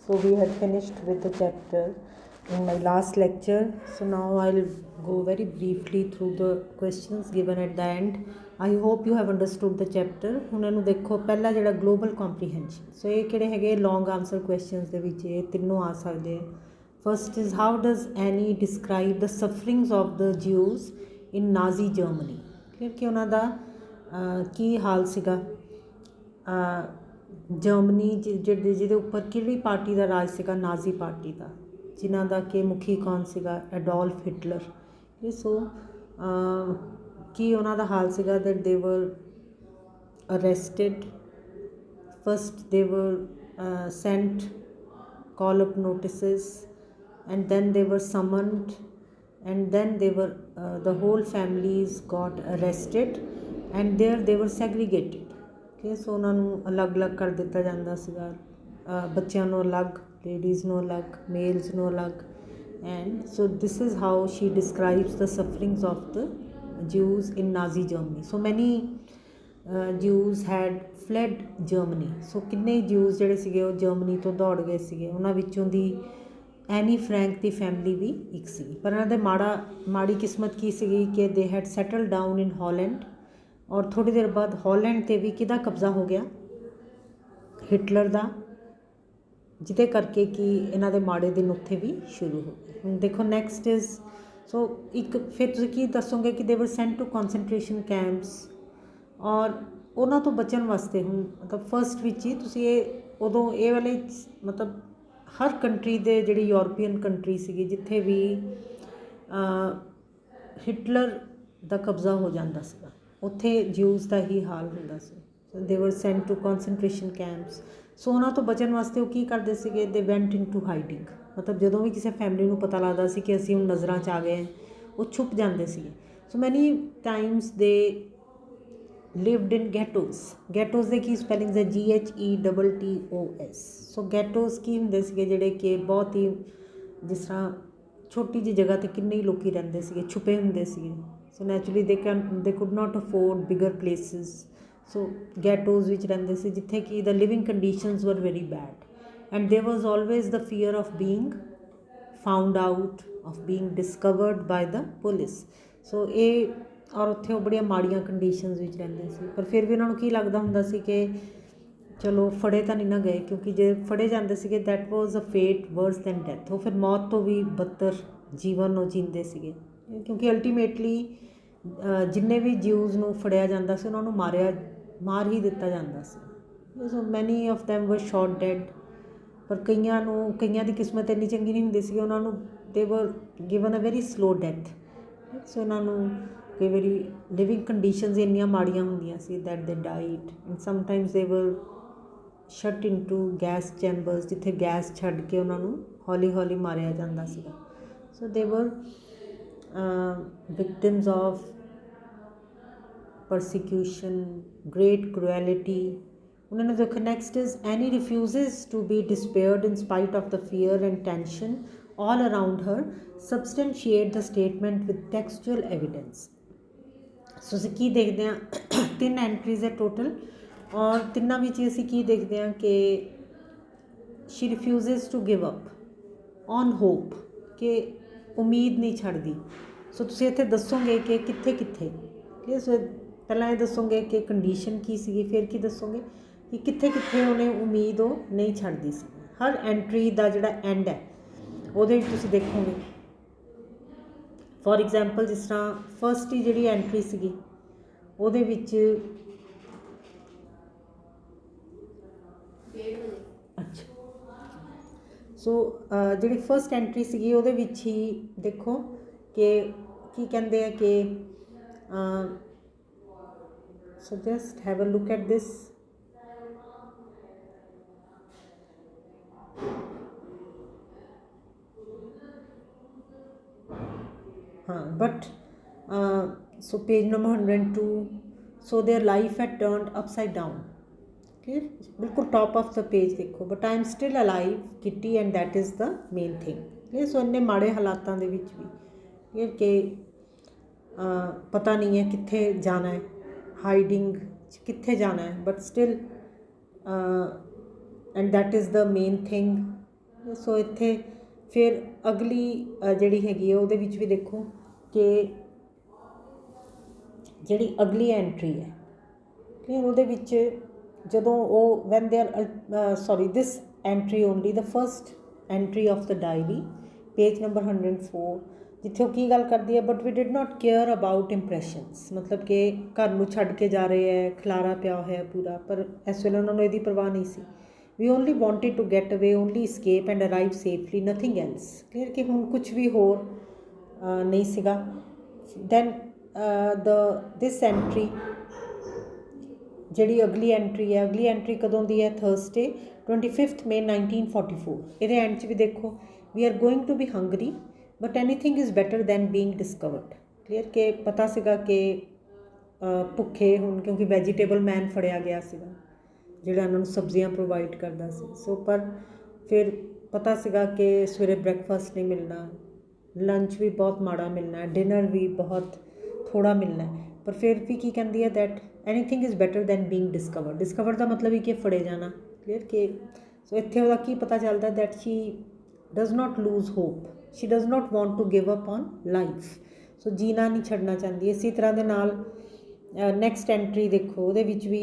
So we had finished with the chapter in my last lecture. So now I'll go very briefly through the questions given at the end. I hope you have understood the chapter. ਹੁਣ ਇਹਨੂੰ ਦੇਖੋ ਪਹਿਲਾ ਜਿਹੜਾ global comprehension ਸੋ ਇਹ ਕਿਹੜੇ ਹੈਗੇ ਲੌਂਗ answer questions ਦੇ ਵਿੱਚ ਇਹ ਤਿੰਨੋਂ ਆ ਸਕਦੇ ਆ first is how does Anne describe the sufferings of the Jews in Nazi Germany ਕਿ ਉਹਨਾਂ ਦਾ ਕੀ ਹਾਲ ਸੀਗਾ ਜਰਮਨੀ ਜਿਹਦੇ ਉੱਪਰ ਕਿਹੜੀ ਪਾਰਟੀ ਦਾ ਰਾਜ ਸੀਗਾ ਨਾਜ਼ੀ ਪਾਰਟੀ ਦਾ ਜਿਨ੍ਹਾਂ ਦਾ ਕਿ ਮੁਖੀ ਕੌਣ ਸੀਗਾ ਐਡੋਲਫ ਹਿਟਲਰ ਸੋ ਕੀ ਉਹਨਾਂ ਦਾ ਹਾਲ ਸੀਗਾ ਦੈਟ ਦੇ ਵਰ ਅਰੈਸਟਡ ਫਸਟ ਦੇ ਵਰ Saint call up notices and then they were summoned and then they were the whole families got arrested and there they were segregated okay so ਉਹਨਾਂ ਨੂੰ ਅਲੱਗ-ਅਲੱਗ ਕਰ ਦਿੱਤਾ ਜਾਂਦਾ ਸੀਗਾ ਬੱਚਿਆਂ ਨੂੰ ਅਲੱਗ ਲੇਡੀਜ਼ ਨੂੰ ਅਲੱਗ ਮੇਲਸ ਨੂੰ ਅਲੱਗ and so this is how she describes the sufferings of the Jews in Nazi Germany so many Jews had fled Germany so ਕਿੰਨੇ Jews ਜਿਹੜੇ ਸੀਗੇ ਉਹ ਜਰਮਨੀ ਤੋਂ ਦੌੜ ਗਏ ਸੀਗੇ ਉਹਨਾਂ ਵਿੱਚੋਂ ਦੀ ਐਨੀ ਫਰੈਂਕ ਦੀ ਫੈਮਿਲੀ ਵੀ ਇੱਕ ਸੀਗੀ ਪਰ ਉਹਨਾਂ ਦੇ ਮਾੜੀ ਕਿਸਮਤ ਕੀ ਸੀਗੀ ਕਿ ਦੇ ਹੈਡ ਸੈਟਲ ਡਾਊਨ ਇਨ ਹਾਲੈਂਡ ਔਰ ਥੋੜ੍ਹੀ ਦੇਰ ਬਾਅਦ ਹਾਲੈਂਡ 'ਤੇ ਵੀ ਕਿਹਦਾ ਕਬਜ਼ਾ ਹੋ ਗਿਆ ਹਿਟਲਰ ਦਾ ਜਿਹਦੇ ਕਰਕੇ ਕਿ ਇਹਨਾਂ ਦੇ ਮਾੜੇ ਦਿਨ ਉੱਥੇ ਵੀ ਸ਼ੁਰੂ ਹੋ ਗਏ ਹੁਣ ਦੇਖੋ ਨੈਕਸਟ ਇਜ਼ ਸੋ ਇੱਕ ਫਿਰ ਤੁਸੀਂ ਕੀ ਦੱਸੋਗੇ ਕਿ ਦੇ ਵਰ ਸੈਂਟ ਟੂ ਕਨਸਨਟ੍ਰੇਸ਼ਨ ਕੈਂਪਸ ਔਰ ਉਹਨਾਂ ਤੋਂ ਬਚਣ ਵਾਸਤੇ ਹੁਣ ਮਤਲਬ ਫਸਟ ਵਿੱਚ ਹੀ ਤੁਸੀਂ ਇਹ ਉਦੋਂ ਇਹ ਵਾਲੇ ਮਤਲਬ ਹਰ ਕੰਟਰੀ ਦੇ ਜਿਹੜੀ ਯੂਰਪੀਅਨ ਕੰਟਰੀ ਸੀਗੀ ਜਿੱਥੇ ਵੀ ਹਿਟਲਰ ਦਾ ਕਬਜ਼ਾ ਹੋ ਜਾਂਦਾ ਸੀਗਾ ਉੱਥੇ ਜਿਊਜ਼ ਦਾ ਹੀ ਹਾਲ ਹੁੰਦਾ ਸੀ ਦੇ ਵਰ ਸੈਂਟ ਟੂ ਕਨਸਨਟ੍ਰੇਸ਼ਨ ਕੈਂਪਸ ਸੋ ਉਹਨਾਂ ਤੋਂ ਬਚਣ ਵਾਸਤੇ ਉਹ ਕੀ ਕਰਦੇ ਸੀਗੇ ਦੇ ਵੈਂਟ ਇਨ ਟੂ ਹਾਈਡਿੰਗ ਮਤਲਬ ਜਦੋਂ ਵੀ ਕਿਸੇ ਫੈਮਿਲੀ ਨੂੰ ਪਤਾ ਲੱਗਦਾ ਸੀ ਕਿ ਅਸੀਂ ਹੁਣ ਨਜ਼ਰਾਂ 'ਚ ਆ ਗਏ ਉਹ ਛੁਪ ਜਾਂਦੇ ਸੀਗੇ ਸੋ ਮੈਨੀ ਟਾਈਮਸ ਦੇ lived in ghettos ਦੇ ਕੀ ਸਪੈਲਿੰਗਸ ਹੈ GHETTOS ਸੋ ghettos ਕੀ ਹੁੰਦੇ ਸੀਗੇ ਜਿਹੜੇ ਕਿ ਬਹੁਤ ਹੀ ਜਿਸ ਤਰ੍ਹਾਂ ਛੋਟੀ ਜਿਹੀ ਜਗ੍ਹਾ 'ਤੇ ਕਿੰਨੇ ਹੀ ਲੋਕ ਰਹਿੰਦੇ ਸੀਗੇ ਛੁਪੇ ਹੁੰਦੇ ਸੀਗੇ so naturally they could not afford bigger places so ghettos ਵਿੱਚ ਰਹਿੰਦੇ ਸੀ ਜਿੱਥੇ ਕਿ the living conditions were very bad and there was always the fear of being found out of being discovered by the police so ਇਹ ਔਰ ਉੱਥੇ ਉਹ ਬੜੀਆਂ ਮਾੜੀਆਂ ਕੰਡੀਸ਼ਨਸ ਵਿੱਚ ਰਹਿੰਦੇ ਸੀ ਪਰ ਫਿਰ ਵੀ ਉਹਨਾਂ ਨੂੰ ਕੀ ਲੱਗਦਾ ਹੁੰਦਾ ਸੀ ਕਿ ਚਲੋ ਫੜੇ ਤਾਂ ਨਹੀਂ ਨਾ ਗਏ ਕਿਉਂਕਿ ਜੇ ਫੜੇ ਜਾਂਦੇ ਸੀਗੇ ਦੈਟ ਵਾਜ਼ ਅ ਫੇਟ ਵਰਸ ਦੈਨ ਡੈਥ ਉਹ ਫਿਰ ਮੌਤ ਤੋਂ ਵੀ ਬੱਤਰ ਜੀਵਨ ਨੂੰ ਜੀਂਦੇ ਸੀਗੇ ਕਿਉਂਕਿ ਅਲਟੀਮੇਟਲੀ ਜਿੰਨੇ ਵੀ ਜਿਊਜ਼ ਨੂੰ ਫੜਿਆ ਜਾਂਦਾ ਸੀ ਉਹਨਾਂ ਨੂੰ ਮਾਰ ਹੀ ਦਿੱਤਾ ਜਾਂਦਾ ਸੀ ਸੋ ਮੈਨੀ ਆਫ ਦੈਮ ਵਰ ਸ਼ੌਟ ਡੈਡ ਪਰ ਕਈਆਂ ਦੀ ਕਿਸਮਤ ਇੰਨੀ ਚੰਗੀ ਨਹੀਂ ਹੁੰਦੀ ਸੀ ਉਹਨਾਂ ਨੂੰ they were given a very slow death so ਉਹਨਾਂ ਨੂੰ ਕਈ ਵਾਰੀ ਲਿਵਿੰਗ ਕੰਡੀਸ਼ਨਸ ਇੰਨੀਆਂ ਮਾੜੀਆਂ ਹੁੰਦੀਆਂ ਸੀ that they died and sometimes they were shut into gas chambers ਜਿੱਥੇ ਗੈਸ ਛੱਡ ਕੇ ਉਹਨਾਂ ਨੂੰ ਹੌਲੀ ਹੌਲੀ ਮਾਰਿਆ ਜਾਂਦਾ ਸੀਗਾ so they were victims of persecution, great cruelty. ਉਹਨਾਂ ਨੇ ਦੇਖੋ next is Anne refuses to be despaired in spite of the fear and tension all around her substantiate the statement with textual evidence so ਅਸੀਂ ਕੀ ਦੇਖਦੇ ਹਾਂ 3 entries ਹੈ total ਔਰ ਤਿੰਨਾਂ ਵਿੱਚ ਅਸੀਂ ਕੀ ਦੇਖਦੇ ਹਾਂ ਕਿ she refuses to give up on hope ਕਿ ਉਮੀਦ ਨਹੀਂ ਛੱਡਦੀ ਸੋ ਤੁਸੀਂ ਇੱਥੇ ਦੱਸੋਗੇ ਕਿ ਕਿੱਥੇ ਕਿ ਸੋ ਪਹਿਲਾਂ ਇਹ ਦੱਸੋਗੇ ਕਿ ਕੰਡੀਸ਼ਨ ਕੀ ਸੀਗੀ ਫਿਰ ਕੀ ਦੱਸੋਗੇ ਕਿ ਕਿੱਥੇ ਉਹਨੇ ਉਮੀਦ ਉਹ ਨਹੀਂ ਛੱਡਦੀ ਸੀ ਹਰ ਐਂਟਰੀ ਦਾ ਜਿਹੜਾ ਐਂਡ ਹੈ ਉਹਦੇ ਵਿੱਚ ਤੁਸੀਂ ਦੇਖੋਗੇ ਫੋਰ ਐਗਜ਼ਾਮਪਲ ਜਿਸ ਤਰ੍ਹਾਂ ਫਸਟ ਹੀ ਜਿਹੜੀ ਐਂਟਰੀ ਸੀਗੀ ਉਹਦੇ ਵਿੱਚ ਅੱਛਾ ਸੋ ਜਿਹੜੀ ਫਸਟ ਐਂਟਰੀ ਸੀਗੀ ਉਹਦੇ ਵਿੱਚ ਹੀ ਦੇਖੋ ਕਿ ਕੀ ਕਹਿੰਦੇ ਆ ਕਿ so just have a look at this but so page number 102 so their life had turned upside down clear bilkul top of the page dekho but I am still alive Kitty and that is the main thing clear so inne maade halatan de vich vi clear ke pata nahi hai kithe jana hai hiding kithe jana hai but still and that is the main thing ਸੋ ਇੱਥੇ ਫਿਰ ਅਗਲੀ ਜਿਹੜੀ ਹੈਗੀ ਹੈ ਉਹਦੇ ਵਿੱਚ ਵੀ ਦੇਖੋ ਕਿ ਜਿਹੜੀ ਅਗਲੀ ਐਂਟਰੀ ਹੈ ਕਿ ਉਹਦੇ ਵਿੱਚ ਜਦੋਂ ਉਹ when they are sorry this entry only the first entry of the diary page number 104 ਜਿੱਥੇ ਉਹ ਕੀ ਗੱਲ ਕਰਦੀ ਹੈ but we did not care about impressions ਮਤਲਬ ਕਿ ਘਰ ਨੂੰ ਛੱਡ ਕੇ ਜਾ ਰਹੇ ਹੈ ਖਲਾਰਾ ਪਿਆ ਹੋਇਆ ਪੂਰਾ ਪਰ ਇਸ ਵੇਲੇ ਉਹਨਾਂ ਨੂੰ ਇਹਦੀ ਪਰਵਾਹ ਨਹੀਂ ਸੀ ਵੀ ਓਨਲੀ ਵਾਂਟਿਡ ਟੂ ਗੈਟ ਅਵੇ only escape and arrive safely nothing else clear ਕਿ ਹੁਣ ਕੁਛ ਵੀ ਹੋਰ ਨਹੀਂ ਸੀਗਾ ਦੈਨ ਦਿਸ ਐਂਟਰੀ ਜਿਹੜੀ ਅਗਲੀ ਐਂਟਰੀ ਕਦੋਂ ਦੀ ਹੈ ਥਰਸਡੇ 25 May 1944 ਇਹਦੇ ਐਂਡ 'ਚ ਵੀ ਦੇਖੋ we are going to be hungry but anything is better than being discovered clear ਕਿ ਪਤਾ ਸੀਗਾ ਕਿ ਭੁੱਖੇ ਹੁਣ ਕਿਉਂਕਿ ਵੈਜੀਟੇਬਲ ਮੈਨ ਫੜਿਆ ਗਿਆ ਸੀਗਾ ਜਿਹੜਾ ਉਹਨਾਂ ਨੂੰ ਸਬਜ਼ੀਆਂ ਪ੍ਰੋਵਾਈਡ ਕਰਦਾ ਸੀ ਸੋ ਪਰ ਫਿਰ ਪਤਾ ਸੀਗਾ ਕਿ ਸਵੇਰੇ ਬ੍ਰੈਕਫਾਸਟ ਨਹੀਂ ਮਿਲਣਾ ਲੰਚ ਵੀ ਬਹੁਤ ਮਾੜਾ ਮਿਲਣਾ ਡਿਨਰ ਵੀ ਬਹੁਤ ਥੋੜ੍ਹਾ ਮਿਲਣਾ ਪਰ ਫਿਰ ਵੀ ਕੀ ਕਹਿੰਦੀ ਹੈ that anything is better than being discovered ਦਾ ਮਤਲਬ ਹੀ ਕਿ ਫੜੇ ਜਾਣਾ ਕਲੀਅਰ ਕਿ ਸੋ ਇੱਥੇ ਉਹਦਾ ਕੀ ਪਤਾ ਚੱਲਦਾ that she does not lose hope she does not want to give up on life so ਜੀਣਾ ਨਹੀਂ ਛੱਡਣਾ ਚਾਹੁੰਦੀ ਇਸੇ ਤਰ੍ਹਾਂ ਦੇ ਨਾਲ ਨੈਕਸਟ ਐਂਟਰੀ ਦੇਖੋ ਉਹਦੇ ਵਿੱਚ ਵੀ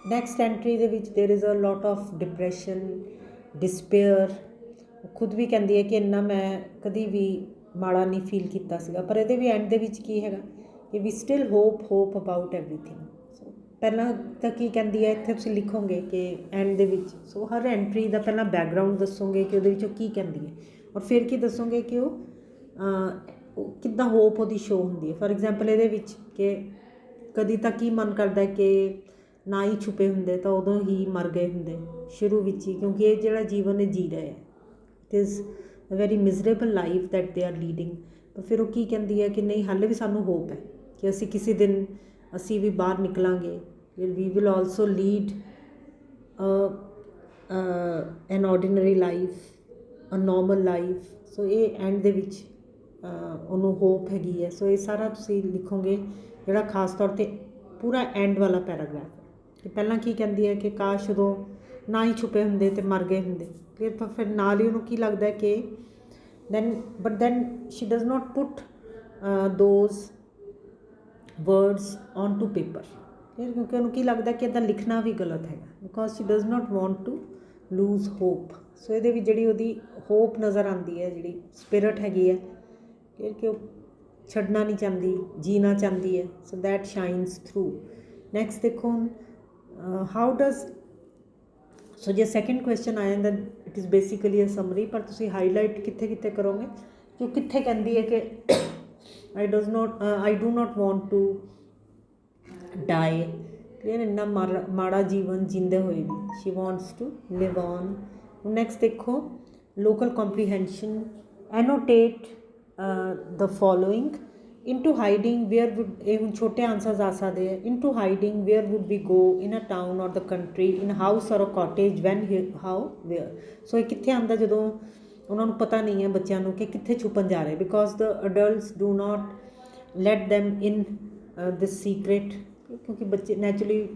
ਨੈਕਸਟ ਐਂਟਰੀ ਦੇ ਵਿੱਚ there is a lot of depression despair ਖੁਦ ਵੀ ਕਹਿੰਦੀ ਹੈ ਕਿ ਇੰਨਾ ਮੈਂ ਕਦੀ ਵੀ ਮਾੜਾ ਨਹੀਂ ਫੀਲ ਕੀਤਾ ਸੀਗਾ ਪਰ ਇਹਦੇ ਵੀ ਐਂਡ ਦੇ ਵਿੱਚ ਕੀ ਹੈਗਾ ਕਿ ਵੀ ਸਟਿਲ ਹੋਪ ਅਬਾਊਟ ਐਵਰੀਥਿੰਗ ਸੋ ਪਹਿਲਾਂ ਤਾਂ ਕੀ ਕਹਿੰਦੀ ਹੈ ਇੱਥੇ ਤੁਸੀਂ ਲਿਖੋਗੇ ਕਿ ਐਂਡ ਦੇ ਵਿੱਚ ਸੋ ਹਰ ਐਂਟਰੀ ਦਾ ਪਹਿਲਾਂ ਬੈਕਗਰਾਊਂਡ ਦੱਸੋਗੇ ਕਿ ਉਹਦੇ ਵਿੱਚ ਉਹ ਕੀ ਕਹਿੰਦੀ ਹੈ ਔਰ ਫਿਰ ਕੀ ਦੱਸੋਗੇ ਕਿ ਉਹ ਕਿੱਦਾਂ ਹੋਪ ਉਹਦੀ ਸ਼ੋ ਹੁੰਦੀ ਹੈ ਫੋਰ ਐਗਜ਼ਾਮਪਲ ਇਹਦੇ ਵਿੱਚ ਕਿ ਕਦੀ ਤਾਂ ਕੀ ਮਨ ਕਰਦਾ ਕਿ ਨਾ ਹੀ ਛੁਪੇ ਹੁੰਦੇ ਤਾਂ ਉਦੋਂ ਹੀ ਮਰ ਗਏ ਹੁੰਦੇ ਸ਼ੁਰੂ ਵਿੱਚ ਹੀ ਕਿਉਂਕਿ ਇਹ ਜਿਹੜਾ ਜੀਵਨ ਇਹ ਜੀ ਰਹੇ ਹੈ it is a very miserable life that they are leading ਪਰ ਫਿਰ ਉਹ ਕੀ ਕਹਿੰਦੀ ਹੈ ਕਿ ਨਹੀਂ ਹਾਲੇ ਵੀ ਸਾਨੂੰ ਹੋਪ ਹੈ ਕਿ ਅਸੀਂ ਕਿਸੇ ਦਿਨ ਅਸੀਂ ਵੀ ਬਾਹਰ ਨਿਕਲਾਂਗੇ we will also lead an ordinary life a normal life so ਇਹ ਐਂਡ ਦੇ ਵਿੱਚ ਉਹਨੂੰ ਹੋਪ ਹੈਗੀ ਹੈ ਸੋ ਇਹ ਸਾਰਾ ਤੁਸੀਂ ਲਿਖੋਗੇ ਜਿਹੜਾ ਖਾਸ ਤੌਰ 'ਤੇ ਪੂਰਾ ਐਂਡ ਵਾਲਾ ਪੈਰਾਗ੍ਰਾਫ ਹੈ ਕਿ ਪਹਿਲਾਂ ਕੀ ਕਹਿੰਦੀ ਹੈ ਕਿ ਕਾਸ਼ ਉਦੋਂ ਨਾ ਹੀ ਛੁਪੇ ਹੁੰਦੇ ਅਤੇ ਮਰ ਗਏ ਹੁੰਦੇ ਫਿਰ ਨਾਲ ਹੀ ਉਹਨੂੰ ਕੀ ਲੱਗਦਾ ਕਿ then she does not put those words on to paper ਕਿਉਂਕਿ ਉਹਨੂੰ ਕੀ ਲੱਗਦਾ ਕਿ ਇੱਦਾਂ ਲਿਖਣਾ ਵੀ ਗਲਤ ਹੈਗਾ because she does not want to lose hope so ਇਹਦੇ ਵਿੱਚ ਜਿਹੜੀ ਉਹਦੀ ਹੋਪ ਨਜ਼ਰ ਆਉਂਦੀ ਹੈ ਜਿਹੜੀ ਸਪਿਰਿਟ ਹੈਗੀ ਹੈ ਕਿ ਉਹ ਛੱਡਣਾ ਨਹੀਂ ਚਾਹੁੰਦੀ ਜੀਣਾ ਚਾਹੁੰਦੀ ਹੈ so that shines through next ਦੇਖੋ ਹਾਊ ਡਜ਼ ਸੋ ਜੇ ਸੈਕਿੰਡ ਕੁਐਸਚਨ ਆ ਜਾਂਦਾ it is basically a summary ਪਰ ਤੁਸੀਂ ਹਾਈਲਾਈਟ ਕਿੱਥੇ ਕਰੋਗੇ ਕਿ ਉਹ ਕਿੱਥੇ ਕਹਿੰਦੀ ਹੈ ਕਿ I do not want to die clear ਇੰਨਾ ਮਾੜਾ ਜੀਵਨ ਜੀਂਦੇ ਹੋਏ ਵੀ she wants to live on next ਦੇਖੋ local comprehension annotate the following into hiding where would ਇਹ ਹੁਣ ਛੋਟੇ ਆਨਸਰਸ ਆ ਸਕਦੇ ਹੈ into hiding where would we go in a town or the country in a house or a cottage when how where ਸੋ ਇਹ ਕਿੱਥੇ ਆਉਂਦਾ ਜਦੋਂ ਉਹਨਾਂ ਨੂੰ ਪਤਾ ਨਹੀਂ ਹੈ ਬੱਚਿਆਂ ਨੂੰ ਕਿ ਕਿੱਥੇ ਛੁਪਣ ਜਾ ਰਹੇ because the adults do not let them in this secret ਕਿਉਂਕਿ ਬੱਚੇ ਨੈਚੁਰਲੀ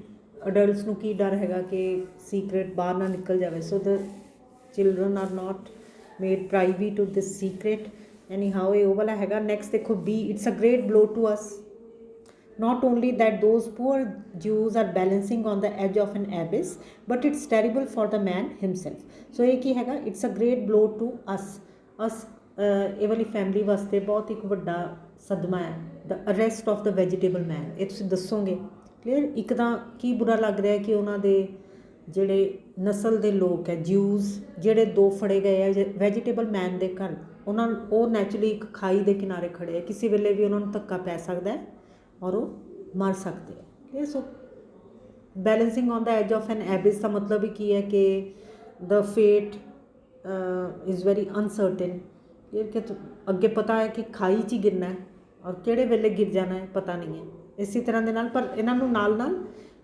ਅਡਲਟਸ ਨੂੰ ਕੀ ਡਰ ਹੈਗਾ ਕਿ ਸੀਕਰੇਟ ਬਾਹਰ ਨਾ ਨਿਕਲ ਜਾਵੇ ਸੋ the children are not made privy to this secret ਐਨੀ ਹਾਓ ਇਹ ਉਹ ਵਾਲਾ ਹੈਗਾ ਨੈਕਸਟ ਦੇਖੋ B it's a great blow to us not only that those poor Jews are balancing on the edge of an abyss but it's terrible for the man himself so ਇਹ ਕੀ ਹੈਗਾ it's a great blow to us ਇਹ ਵਾਲੀ family ਵਾਸਤੇ ਬਹੁਤ ਇੱਕ ਵੱਡਾ ਸਦਮਾ ਹੈ the arrest of the vegetable man ਇਹ ਤੁਸੀਂ ਦੱਸੋਗੇ ਕਲੀਅਰ ਇੱਕ ਤਾਂ ਕੀ ਬੁਰਾ ਲੱਗ ਰਿਹਾ ਕਿ ਉਹਨਾਂ ਦੇ ਜਿਹੜੇ ਨਸਲ ਦੇ ਲੋਕ ਹੈ ਜਿਊਜ਼ ਜਿਹੜੇ 2 ਫੜੇ ਗਏ ਹੈ ਵੈਜੀਟੇਬਲ ਮੈਨ ਦੇ ਘਰ ਉਹ ਨੈਚੁਰਲੀ ਇੱਕ ਖਾਈ ਦੇ ਕਿਨਾਰੇ ਖੜੇ ਹੈ ਕਿਸੇ ਵੇਲੇ ਵੀ ਉਹਨਾਂ ਨੂੰ ਧੱਕਾ ਪੈ ਸਕਦਾ ਹੈ ਔਰ ਉਹ ਮਰ ਸਕਦੇ ਹੈ so balancing on the edge of an abyss ਦਾ ਮਤਲਬ ਹੀ ਕੀ ਹੈ ਕਿ ਦ ਫੇਟ ਇਜ਼ ਵੈਰੀ ਅਨਸਰਟਨ ਕਿ ਅੱਗੇ ਪਤਾ ਹੈ ਕਿ ਖਾਈ 'ਚ ਹੀ ਗਿਰਨਾ ਹੈ ਔਰ ਕਿਹੜੇ ਵੇਲੇ ਗਿਰ ਜਾਣਾ ਹੈ ਪਤਾ ਨਹੀਂ ਹੈ ਇਸੇ ਤਰ੍ਹਾਂ ਦੇ ਨਾਲ ਪਰ ਇਹਨਾਂ ਨੂੰ ਨਾਲ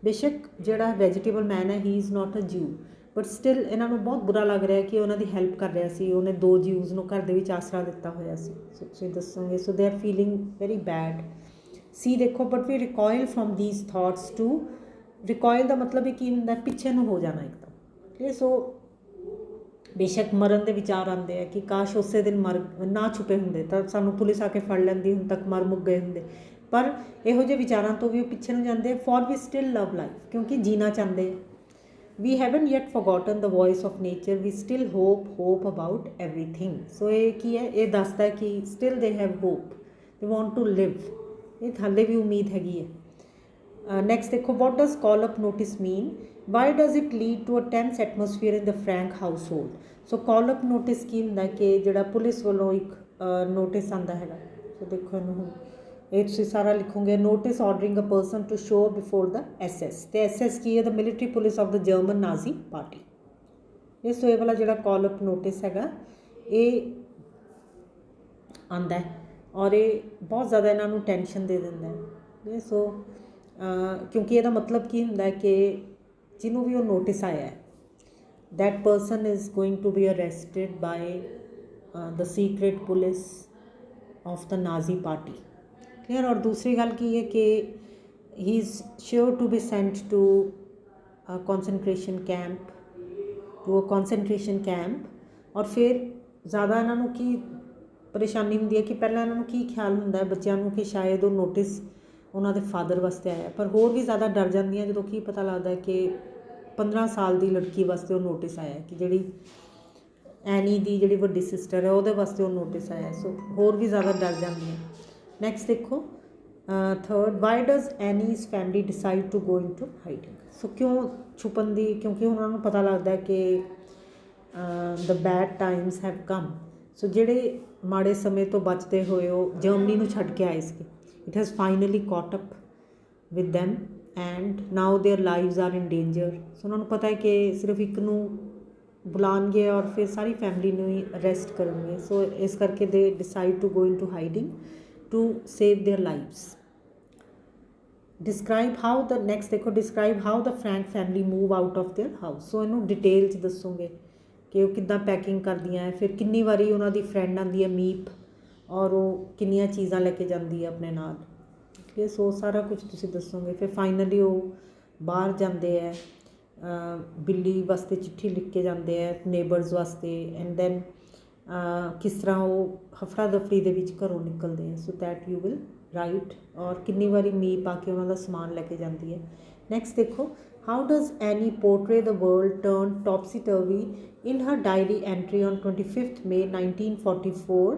ਬੇਸ਼ੱਕ ਜਿਹੜਾ ਵੈਜੀਟੇਬਲ ਮੈਨ ਹੈ he is not a Jew but still ਇਹਨਾਂ ਨੂੰ ਬਹੁਤ ਬੁਰਾ ਲੱਗ ਰਿਹਾ ਕਿ ਉਹਨਾਂ ਦੀ ਹੈਲਪ ਕਰ ਰਿਹਾ ਸੀ ਉਹਨੇ 2 ਜਿਊਜ਼ ਨੂੰ ਘਰ ਦੇ ਵਿੱਚ ਆਸਰਾ ਦਿੱਤਾ ਹੋਇਆ ਸੀ ਸੋ ਤੁਸੀਂ ਦੱਸੋਗੇ so they are feeling very bad ਸੀ ਦੇਖੋ but we recoil from these thoughts to recoil ਦਾ ਮਤਲਬ ਹੀ ਕੀ ਹੁੰਦਾ ਪਿੱਛੇ ਨੂੰ ਹੋ ਜਾਣਾ ਇੱਕਦਮ ਠੀਕ ਸੋ ਬੇਸ਼ੱਕ ਮਰਨ ਦੇ ਵਿਚਾਰ ਆਉਂਦੇ ਆ ਕਿ ਕਾਸ਼ ਉਸੇ ਦਿਨ ਮਰ ਨਾ ਛੁਪੇ ਹੁੰਦੇ ਤਾਂ ਸਾਨੂੰ ਪੁਲਿਸ ਆ ਕੇ ਫੜ ਲੈਂਦੀ, ਹੁਣ ਤੱਕ ਮਰ ਮੁੱਕ ਗਏ ਹੁੰਦੇ। ਪਰ ਇਹੋ ਜਿਹੇ ਵਿਚਾਰਾਂ ਤੋਂ ਵੀ ਉਹ ਪਿੱਛੇ ਨੂੰ ਜਾਂਦੇ ਆ। For we still love life, ਕਿਉਂਕਿ ਜੀਣਾ ਚਾਹੁੰਦੇ ਆ। We haven't yet forgotten the voice of nature, we still hope about everything. So ਇਹ ਕੀ ਹੈ, ਇਹ ਦੱਸਦਾ ਕਿ still they have hope, they want to live. ਇਹ ਹਾਲੇ ਵੀ ਉਮੀਦ ਹੈਗੀ ਹੈ। ਨੈਕਸਟ ਦੇਖੋ, what does call up notice mean, why does it lead to a tense atmosphere in the Frank household. So call up notice ਕੀ ਹੁੰਦਾ ਕਿ ਜਿਹੜਾ ਪੁਲਿਸ ਵੱਲੋਂ ਇੱਕ ਨੋਟਿਸ ਆਉਂਦਾ ਹੈਗਾ। ਸੋ ਦੇਖੋ ਇਹਨੂੰ ਹੁਣ ਇਹ ਤੁਸੀਂ ਸਾਰਾ ਲਿਖੋਗੇ, notice ordering a person to show before the SS। ਅਤੇ SS ਕੀ ਹੈ, the military police of the German Nazi party. ਇਸ ਤੋਂ ਇਹ ਵਾਲਾ ਜਿਹੜਾ ਕਾਲ ਅਪ ਨੋਟਿਸ ਹੈਗਾ ਇਹ ਆਉਂਦਾ ਹੈ ਔਰ ਇਹ ਬਹੁਤ ਜ਼ਿਆਦਾ ਇਹਨਾਂ ਨੂੰ ਟੈਨਸ਼ਨ ਦੇ ਦਿੰਦਾ ਹੈ। ਸੋ ਕਿਉਂਕਿ ਇਹਦਾ ਮਤਲਬ ਕੀ ਹੁੰਦਾ ਹੈ ਕਿ ਜਿਹਨੂੰ ਵੀ ਉਹ ਨੋਟਿਸ ਆਇਆ ਹੈ, that person is going to be arrested by the secret police of the Nazi party। clear। और दूसरी गल की है कि he is sure to be sent to a concentration camp, to a concentration camp। और फिर ज़्यादा इन्हां नूं की परेशानी हुंदी है कि पहलां इन्हां नूं की ख्याल हुंदा है बच्चों नूं कि शायद वो नोटिस उन्हां दे फादर वास्ते आया, पर होर भी ज़्यादा डर जांदियां जदों की पता लगता है कि 15 साल की लड़की वास्ते वो नोटिस आया कि जी एनी की जी वड्डी सिस्टर है वो वास्ते वो नोटिस आया। सो होर भी ज़्यादा डर जाती हैं। नैक्सट देखो, third, why does Anne's family decide to go into hiding. So क्यों छुपन की, क्योंकि उन्होंने पता लगता है कि the bad times have come. So जेडे माड़े समय तो बचते हुए वो जर्मनी नूं छड्ड के आए थे, it has finally caught up with them and now their lives are in danger. So उन्होंने पता है कि सिर्फ एक नूं बुलाएंगे और फिर सारी फैमिली नूं ही अरेस्ट करेंगे। सो इस करके they decide to go into hiding to save their lives. Describe how the, next देखो, describe how the Frank family move out of their house. So इनू डिटेल च दसोगे कि वो किद्दां पैकिंग करदियां, फिर किन्नी वारी उन्हां दी फ्रेंड आंदी है मीप और वो किन्नियां चीज़ां लैके जांदी है अपने नाल। ये सो सारा कुछ तुसी दसोगे। फिर फाइनली वो बाहर जाते हैं, बिल्ली वास्ते चिट्ठी लिख के जाते हैं नेबरस वास्ते, एंड दैन किस तरह वो हफड़ा दफड़ी दे विच घरों निकलते हैं। So that you will write. और किन्नी बारी मीप आके उन्होंने समान लैके जाती है। नैक्सट देखो, how does any portray the world turn टॉपसी टर्वी in her diary entry on 25 May 1944।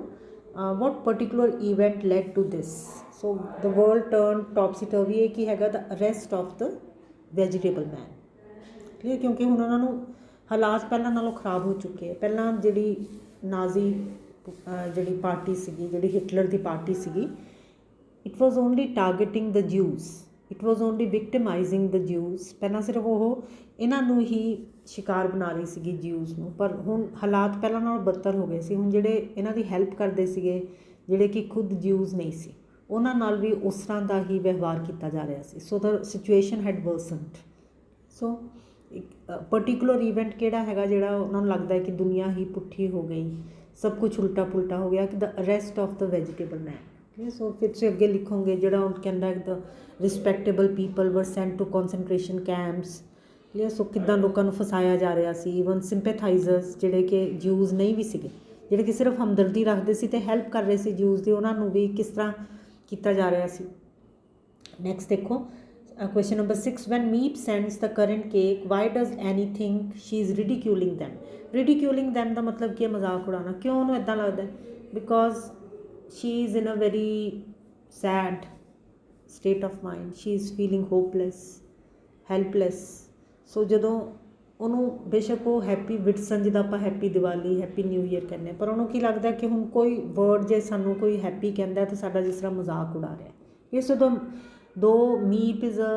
what particular event led to this? So the world turned topsy turvy है कि हैगा the arrest of the vegetable man। Clear, क्योंकि हुण उन्हां नूं हालात पहलां नालों खराब हो चुके हैं। पहलां जिहड़ी नाजी जिहड़ी पार्टी सीगी, जिहड़ी हिटलर दी पार्टी सीगी, it was only targeting the Jews, it was only victimising the Jews. पहलां सिर्फ वो इन्हां नूं ही शिकार बना रही सीगी ज्यूज़ नूं, पर हुण हालात पहलां नालों बदतर हो गए सी। हुण जिहड़े इन्हां दी हैल्प करदे सीगे, जिहड़े कि खुद ज्यूज़ नहीं सी, उन्हां नाल भी उस तरह का ही व्यवहार किया जा रहा सी। So the situation had worsened. So particular event किहड़ा हैगा जिहड़ा उन्हां नूं लगदा है कि दुनिया ही पुट्ठी हो गई, सब कुछ उल्टा पुल्टा हो गया, कि the arrest of the vegetable man. So फिर से अगे लिखोगे जिहड़ा हुण कहंदा the respectable people were sent to concentration camps. So किदां लोकां नूं फसाया जा रहा सी। ईवन सिंपैथाइजर्स जिहड़े कि ज्यूज़ नहीं भी सीगे, जिहड़े कि सिर्फ हमदर्दी रखते सी ते हैल्प कर रहे सी ज्यूज़ दी, उन्हां नूं भी किस तरह किया जा रहा सी। नैक्सट देखो, question number 6, when Miep sends the currant cake why does Anne think she is ridiculing them. Ridiculing them का मतलब कि मजाक उड़ाना। क्यों उन्होंने इदां लगता है? Because she is in a very sad state of mind, she is feeling hopeless, helpless. So जदों उन्होंने बेशक वो हैप्पी विटसन, जिदा आप happy Diwali, happy new year कहने, पर उन्होंने की लगता है कि हुण कोई वर्ड जे सानू कोई हैप्पी कहता है तो साडा जिस तरह मजाक उड़ा रहा है। इस दो Miep is a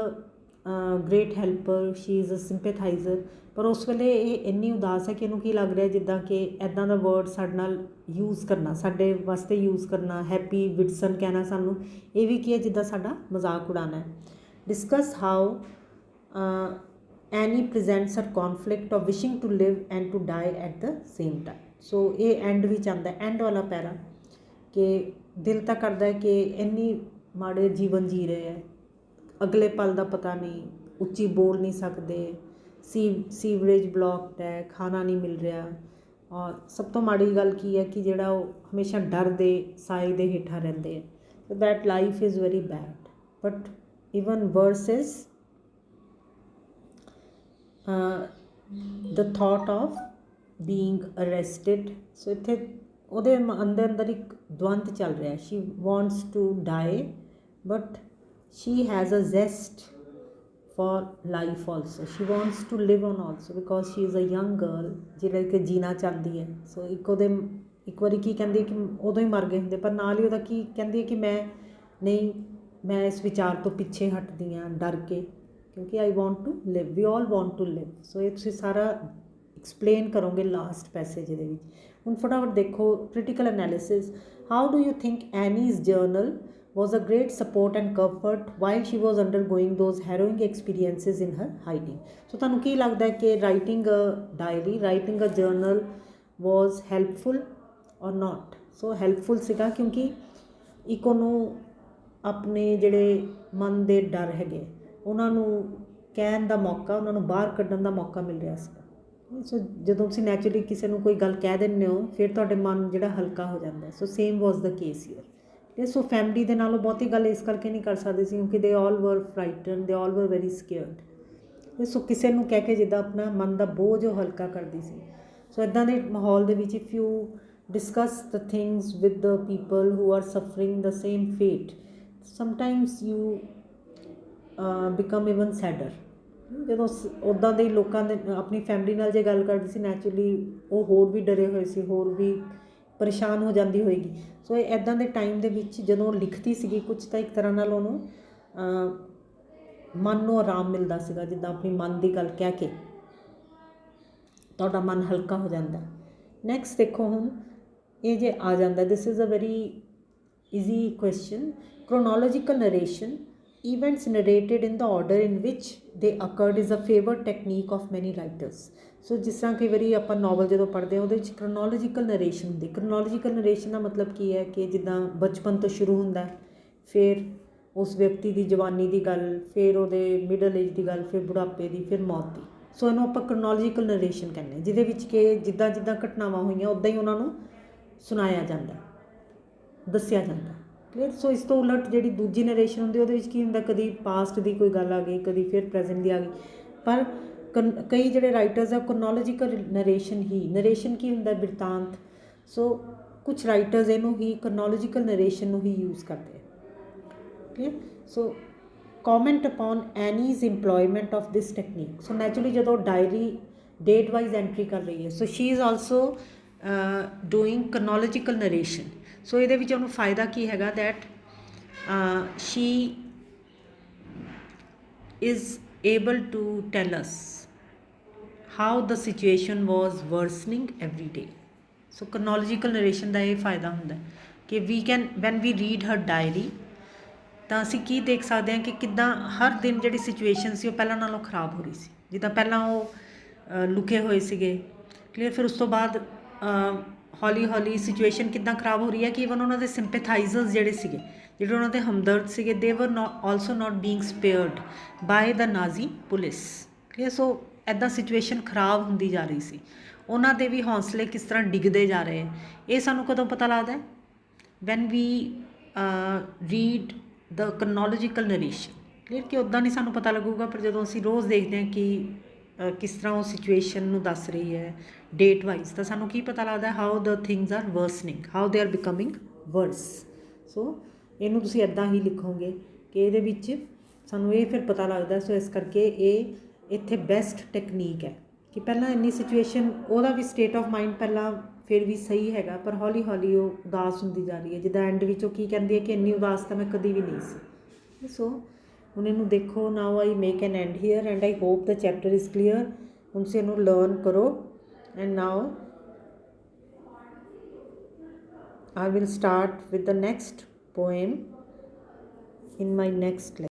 great helper, she is a sympathiser, पर उस वेले इन्नी उदास है कि इन्हूं की लग रहा है जिद्दां कि इदां दा वर्ड साडे नाल यूज़ करना, साडे वास्ते यूज़ करना, हैप्पी विटसन कहना सानू, ये भी की है जिद्दां साडा मजाक उड़ाना है। Discuss how Anne presents her conflict of wishing to live and to die at the same time. So ये एंड भी चाहता है, एंड वाला पैरा, कि दिल तो करता है कि इन्नी माड़े जीवन जी रहे हैं, अगले पल का पता नहीं, उच्ची बोल नहीं सकते, सीवरेज ब्लॉकड है, खाना नहीं मिल रहा, ਔਰ ਸਭ ਤੋਂ ਮਾੜੀ ਗੱਲ ਕੀ ਹੈ ਕਿ ਜਿਹੜਾ ਉਹ ਹਮੇਸ਼ਾ ਡਰ ਦੇ ਸਾਏ ਦੇ ਹੇਠਾਂ ਰਹਿੰਦੇ ਹੈ। So that life is very bad. But even verse is the thought of being arrested। so ਇੱਥੇ ਉਹਦੇ ਅੰਦਰ ਇੱਕ ਦਵੰਦ ਚੱਲ ਰਿਹਾ। she wants to die but she has a zest for life also। she wants to live on also because she is a young girl ਜਿਹੜਾ ਕਿ ਜੀਣਾ ਚਾਹੁੰਦੀ ਹੈ। ਸੋ ਇੱਕ ਵਾਰੀ ਕੀ ਕਹਿੰਦੀ ਕਿ ਉਦੋਂ ਹੀ ਮਰ ਗਏ ਹੁੰਦੇ, ਪਰ ਨਾਲ ਹੀ ਉਹਦਾ ਕੀ ਕਹਿੰਦੀ ਹੈ ਕਿ ਮੈਂ ਇਸ ਵਿਚਾਰ ਤੋਂ ਪਿੱਛੇ ਹਟਦੀ ਹਾਂ ਡਰ ਕੇ, ਕਿਉਂਕਿ I want to live, we all want to live. So ਇਹ ਤੁਸੀਂ ਸਾਰਾ ਐਕਸਪਲੇਨ ਕਰੋਗੇ ਲਾਸਟ ਪੈਸੇਜ ਦੇ ਵਿੱਚ। ਹੁਣ ਫਟਾਫਟ ਦੇਖੋ critical analysis. How do you think Anne's journal was a great support and comfort while she was undergoing those harrowing experiences in her hiding। so ਤੁਹਾਨੂੰ ਕੀ ਲੱਗਦਾ ਹੈ ਕਿ writing a diary, writing a journal was helpful or not? so helpful ਸੀਗਾ ਕਿਉਂਕਿ ਇੱਕ ਉਹਨੂੰ ਆਪਣੇ ਜਿਹੜੇ ਮਨ ਦੇ ਡਰ ਹੈਗੇ ਉਹਨਾਂ ਨੂੰ ਕਹਿਣ ਦਾ ਮੌਕਾ, ਉਹਨਾਂ ਨੂੰ ਬਾਹਰ ਕੱਢਣ ਦਾ ਮੌਕਾ ਮਿਲ ਰਿਹਾ ਸੀਗਾ। ਸੋ ਜਦੋਂ ਤੁਸੀਂ ਨੈਚੁਰਲੀ ਕਿਸੇ ਨੂੰ ਕੋਈ ਗੱਲ ਕਹਿ ਦਿੰਦੇ ਹੋ ਫਿਰ ਤੁਹਾਡੇ ਮਨ ਜਿਹੜਾ ਹਲਕਾ ਹੋ ਜਾਂਦਾ। So same was the case here. So family ਦੇ ਨਾਲੋਂ ਬਹੁਤੀ ਗੱਲ ਇਸ ਕਰਕੇ ਨਹੀਂ ਕਰ ਸਕਦੇ ਸੀ ਕਿਉਂਕਿ ਦੇ ਆਲ ਵਰ ਫਰਾਈਟਨ, ਦੇ ਆਲ ਵਰ ਵੈਰੀ ਸਕੇਅਰਡ। ਸੋ ਕਿਸੇ ਨੂੰ ਕਹਿ ਕੇ ਜਿੱਦਾਂ ਆਪਣਾ ਮਨ ਦਾ ਬੋਝ ਉਹ ਹਲਕਾ ਕਰਦੀ ਸੀ। ਸੋ ਇੱਦਾਂ ਦੇ ਮਾਹੌਲ ਦੇ ਵਿੱਚ if you discuss the things with the people who are suffering the same ਫੇਟ, sometimes you become even seeder. ਜਦੋਂ ਉੱਦਾਂ ਦੇ ਲੋਕਾਂ ਦੇ ਆਪਣੀ ਫੈਮਿਲੀ ਨਾਲ ਜੇ ਗੱਲ ਕਰਦੀ ਸੀ ਨੈਚੁਰਲੀ ਉਹ ਹੋਰ ਵੀ ਡਰੇ ਹੋਏ ਸੀ, ਹੋਰ ਵੀ ਪਰੇਸ਼ਾਨ ਹੋ ਜਾਂਦੀ ਹੋਏਗੀ। ਸੋ ਇਹ ਇੱਦਾਂ ਦੇ ਟਾਈਮ ਦੇ ਵਿੱਚ ਜਦੋਂ ਲਿਖਦੀ ਸੀਗੀ ਕੁਝ ਤਾਂ ਇੱਕ ਤਰ੍ਹਾਂ ਨਾਲ ਉਹਨੂੰ ਮਨ ਨੂੰ ਆਰਾਮ ਮਿਲਦਾ ਸੀਗਾ, ਜਿੱਦਾਂ ਆਪਣੀ ਮਨ ਦੀ ਗੱਲ ਕਹਿ ਕੇ ਤੁਹਾਡਾ ਮਨ ਹਲਕਾ ਹੋ ਜਾਂਦਾ। ਨੈਕਸਟ ਦੇਖੋ ਹੁਣ ਇਹ ਜੇ ਆ ਜਾਂਦਾ, this is a very easy question. Chronological narration, events narrated in the order in which they occurred is a favored technique of many writers। ਸੋ ਜਿਸ ਤਰ੍ਹਾਂ ਕਈ ਵਾਰੀ ਆਪਾਂ ਨਾਵਲ ਜਦੋਂ ਪੜ੍ਹਦੇ ਹਾਂ ਉਹਦੇ ਵਿੱਚ ਕ੍ਰੋਨੋਲੋਜੀਕਲ ਨਰੇਸ਼ਨ ਹੁੰਦੀ। ਕ੍ਰੋਨੋਲੋਜੀਕਲ ਨਰੇਸ਼ਨ ਦਾ ਮਤਲਬ ਕੀ ਹੈ ਕਿ ਜਿੱਦਾਂ ਬਚਪਨ ਤੋਂ ਸ਼ੁਰੂ ਹੁੰਦਾ, ਫਿਰ ਉਸ ਵਿਅਕਤੀ ਦੀ ਜਵਾਨੀ ਦੀ ਗੱਲ, ਫਿਰ ਉਹਦੇ ਮਿਡਲ ਏਜ ਦੀ ਗੱਲ, ਫਿਰ ਬੁਢਾਪੇ ਦੀ, ਫਿਰ ਮੌਤ ਦੀ। ਸੋ ਇਹਨੂੰ ਆਪਾਂ ਕ੍ਰੋਨੋਲੋਜੀਕਲ ਨਰੇਸ਼ਨ ਕਹਿੰਦੇ ਹਾਂ, ਜਿਹਦੇ ਵਿੱਚ ਕਿ ਜਿੱਦਾਂ ਜਿੱਦਾਂ ਘਟਨਾਵਾਂ ਹੋਈਆਂ ਉੱਦਾਂ ਹੀ ਉਹਨਾਂ ਨੂੰ ਸੁਣਾਇਆ ਜਾਂਦਾ, ਦੱਸਿਆ ਜਾਂਦਾ। ਕਲੀਅਰ। ਸੋ ਇਸ ਤੋਂ ਉਲਟ ਜਿਹੜੀ ਦੂਜੀ ਨਰੇਸ਼ਨ ਹੁੰਦੀ ਉਹਦੇ ਵਿੱਚ ਕੀ ਹੁੰਦਾ, ਕਦੀ ਪਾਸਟ ਦੀ ਕੋਈ ਗੱਲ ਆ ਗਈ, ਕਦੀ ਫਿਰ ਪ੍ਰੈਜ਼ੈਂਟ ਦੀ ਆ ਗਈ। ਪਰ ਕਈ ਜਿਹੜੇ ਰਾਈਟਰਸ ਆ ਕ੍ਰੋਨੋਲੋਜੀਕਲ ਨਰੇਸ਼ਨ ਹੀ, ਨਰੇਸ਼ਨ ਕੀ ਹੁੰਦਾ ਬਿਰਤਾਂਤ। ਸੋ ਕੁਛ ਰਾਈਟਰਸ ਇਹਨੂੰ ਹੀ ਕ੍ਰੋਨੋਲੋਜੀਕਲ ਨਰੇਸ਼ਨ ਨੂੰ ਹੀ ਯੂਜ਼ ਕਰਦੇ ਆ। Clear. So comment upon Anne's employment of this technique. So naturally ਜਦੋਂ ਡਾਇਰੀ ਡੇਟ ਵਾਈਜ਼ ਐਂਟਰੀ ਕਰ ਰਹੀ ਹੈ, so she is also doing chronological narration. So ਇਹਦੇ ਵਿੱਚ ਉਹਨੂੰ ਫਾਇਦਾ ਕੀ ਹੈਗਾ, that she is able to tell us how the situation was worsening every day. So chronological narration ਦਾ ਇਹ ਫਾਇਦਾ ਹੁੰਦਾ ਕਿ we can when we read her diary ਤਾਂ ਅਸੀਂ ਕੀ ਦੇਖ ਸਕਦੇ ਹਾਂ ਕਿ ਕਿੱਦਾਂ ਹਰ ਦਿਨ ਜਿਹੜੀ ਸਿਚੁਏਸ਼ਨ ਸੀ ਉਹ ਪਹਿਲਾਂ ਨਾਲੋਂ ਖ਼ਰਾਬ ਹੋ ਰਹੀ ਸੀ। ਜਿੱਦਾਂ ਪਹਿਲਾਂ ਉਹ ਲੁਕੇ ਹੋਏ ਸੀਗੇ, ਕਲੀਅਰ। ਫਿਰ ਉਸ ਤੋਂ ਬਾਅਦ ਹੌਲੀ ਹੌਲੀ ਸਿਚੁਏਸ਼ਨ ਕਿੱਦਾਂ ਖ਼ਰਾਬ ਹੋ ਰਹੀ ਹੈ ਕਿ ਈਵਨ ਉਹਨਾਂ ਦੇ ਸਿੰਪੈਥਾਈਜ਼ਰਸ ਜਿਹੜੇ ਸੀਗੇ, ਜਿਹੜੇ ਉਹਨਾਂ ਦੇ ਹਮਦਰਦ ਸੀਗੇ, they were also not being spared by the Nazi police. Clear. So ਇੱਦਾਂ ਸਿਚੁਏਸ਼ਨ ਖ਼ਰਾਬ ਹੁੰਦੀ ਜਾ ਰਹੀ ਸੀ, ਉਹਨਾਂ ਦੇ ਵੀ ਹੌਸਲੇ ਕਿਸ ਤਰ੍ਹਾਂ ਡਿੱਗਦੇ ਜਾ ਰਹੇ। ਇਹ ਸਾਨੂੰ ਕਦੋਂ ਪਤਾ ਲੱਗਦਾ, when we read the chronological narration. Clear. ਕਿ ਉੱਦਾਂ ਨਹੀਂ ਸਾਨੂੰ ਪਤਾ ਲੱਗੂਗਾ, ਪਰ ਜਦੋਂ ਅਸੀਂ ਰੋਜ਼ ਦੇਖਦੇ ਹਾਂ ਕਿ ਕਿਸ ਤਰ੍ਹਾਂ ਉਹ ਸਿਚੁਏਸ਼ਨ ਨੂੰ ਦੱਸ ਰਹੀ ਹੈ ਡੇਟ ਵਾਈਜ਼, ਤਾਂ ਸਾਨੂੰ ਕੀ ਪਤਾ ਲੱਗਦਾ, how the things are worsening, how they are becoming worse. So ਇਹਨੂੰ ਤੁਸੀਂ ਇੱਦਾਂ ਹੀ ਲਿਖੋਗੇ ਕਿ ਇਹਦੇ ਵਿੱਚ ਸਾਨੂੰ ਇਹ ਫਿਰ ਪਤਾ ਲੱਗਦਾ। ਸੋ ਇਸ ਕਰਕੇ ਇਹ ਇੱਥੇ ਬੈਸਟ ਟੈਕਨੀਕ ਹੈ ਕਿ ਪਹਿਲਾਂ ਇੰਨੀ ਸਿਚੁਏਸ਼ਨ, ਉਹਦਾ ਵੀ ਸਟੇਟ ਆਫ ਮਾਈਂਡ ਪਹਿਲਾਂ ਫਿਰ ਵੀ ਸਹੀ ਹੈਗਾ, ਪਰ ਹੌਲੀ ਹੌਲੀ ਉਹ ਉਦਾਸ ਹੁੰਦੀ ਜਾ ਰਹੀ ਹੈ। ਜਿੱਦਾਂ ਐਂਡ ਵਿੱਚ ਉਹ ਕੀ ਕਹਿੰਦੀ ਹੈ ਕਿ ਇੰਨੀ ਉਦਾਸ ਤਾਂ ਮੈਂ ਕਦੀ ਵੀ ਨਹੀਂ ਸੀ। ਸੋ ਹੁਣ ਇਹਨੂੰ ਦੇਖੋ। Now I make an end here and I hope the chapter is clear. ਹੁਣ ਤੁਸੀਂ ਇਹਨੂੰ ਲਰਨ ਕਰੋ and now I will start with the next poem in my next lecture.